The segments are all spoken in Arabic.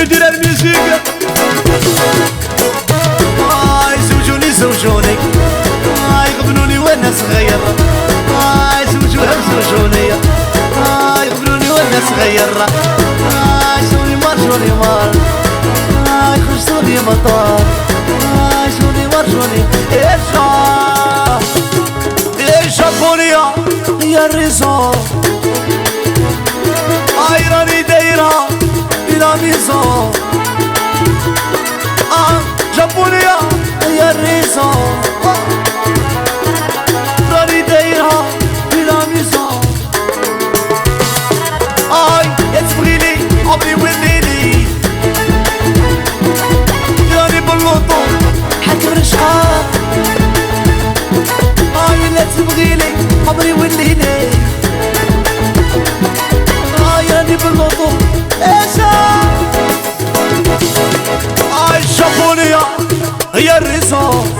يدير الميوزيك زوجوني زوجوني يقبلوني وانا صغير زوجوها زوجوني يقبلوني وانا صغير شوني مار شوني مار يخرجوني مطار شوني مار شوني جابونيا هي الريزون راني دايرة بلا ميزون جابونيا هي الريزون راني دايرة بلا ميزون يا تبغيني عمري وليلي راني باللوطو حاكم رشقة لا تبغيني عمري وليلي راني باللوطو جابونيا هي الريزون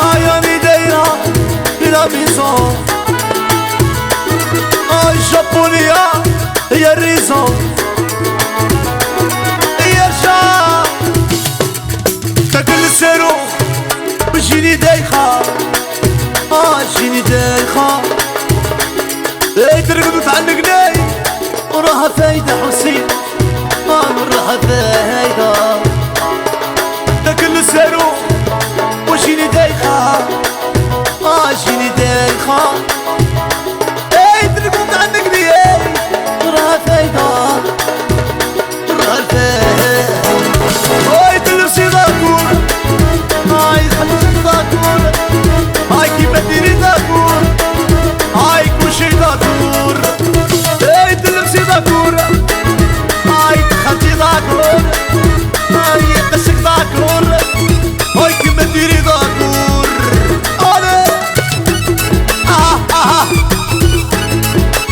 راني دايرة بلا ميزون جابونيا هي الريزون هي الشام تاكل السيرو بجيني دايخة جيني دايخة ترقد وتعنقني وراها فايدة حسين وراها فايدة تاكل السيرو وجيني دايخة جيني دايخة ترقد وتعنقني وراها فايدة وراها فايدة تلبسي داكور خلصي داكور كيما ديري داكور كلشي داكور تلبسي داكور دخلتي داكور يقسك داكور كيما ديري داكور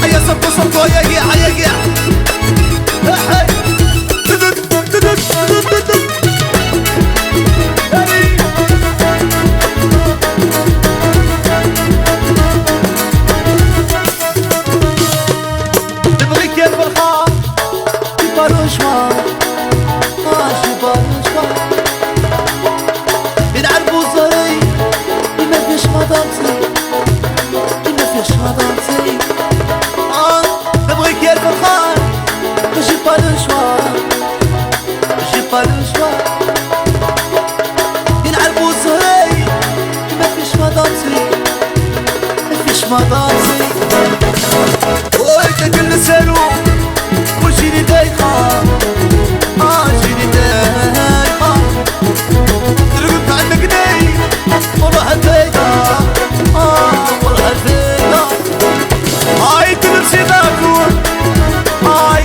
هيا صفو صفو يا قيع يا قيع مطاسي تاكل السالو وجيني دايخة جيني دايخة ترقد عندكني وراها فايدة وراها فايدة تلبسي داكور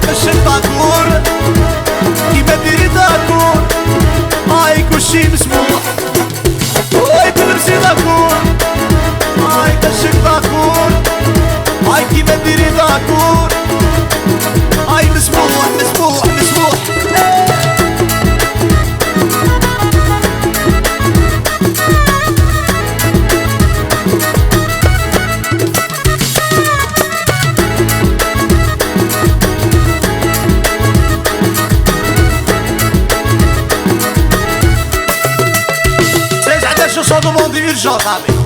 كشك داكور كيما ديري داكور كلشي مسموح تلبسي داكور كشك داكور كيما ديري داكور مسموح مسموح مسموح سيج عندك شو صوت موندي يرجع صاحبي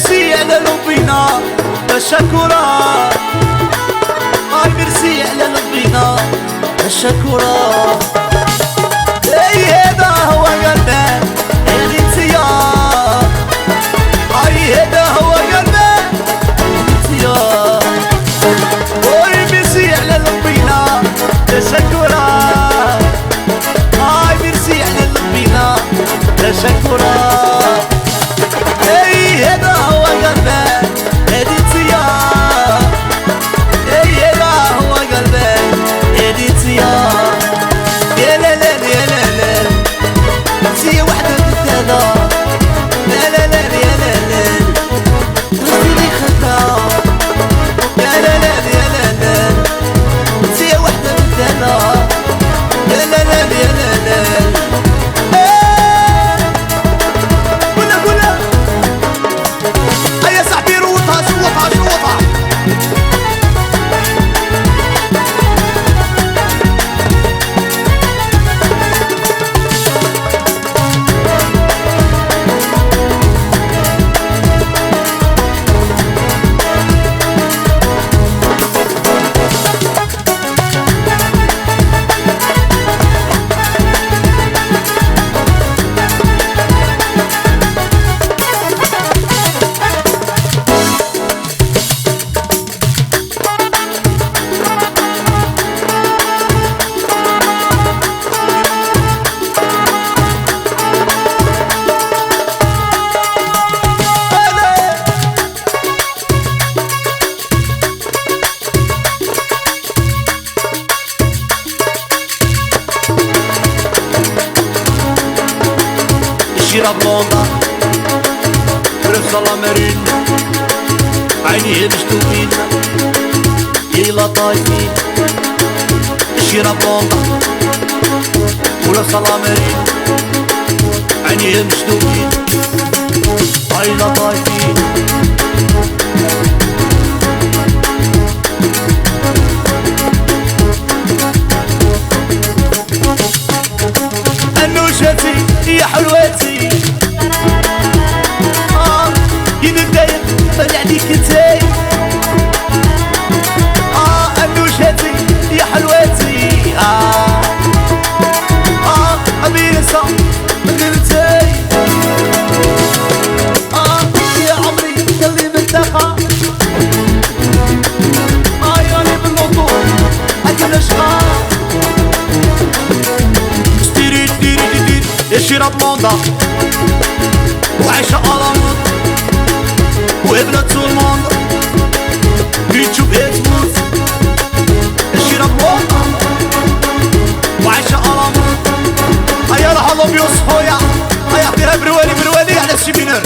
ميرسي على لبينا الشكورة. هاي ميرسي على لبينا الشكورة. اي هذا هو قلبي اللي انتيا. اي هذا هو قلبي انتيا. هاي ميرسي على لبينا الشكورة. هاي ميرسي على لبينا الشكورة. اي هذا هو قلبي اللي انتيا. اي هذا هو قلبي اللي انتيا. يا لا لا يا لا لا انتيا وحدة بالدلع. لا لا لا يا لا لا انتي لي خدها. يا لا لا يا لا لا انتيا وحدة بالدلع. يا لا لا يا لا لا شيرة بلوندا برفز الله مارين. عينيه مشتوقين يلا طايفين. شيرة بلوندا برفز الله مارين. عينيه مشتوقين يلا طايفين. انوشتي يا حلوتي. يندايق طلع عليك انتي. انوشتي يا حلوتي. ابي نسى غيرتي. يا عمري خلي منتخى. ياني بالنطور اكل اشقى. شيرة بلوندا وعايشة ألموت وابنة الموند يوتيوب تموت. شيرة بلوندا وعايشة ألموت. هيا راح الله بيوصفويا. هيا اعطيها بروالي على السيمينار.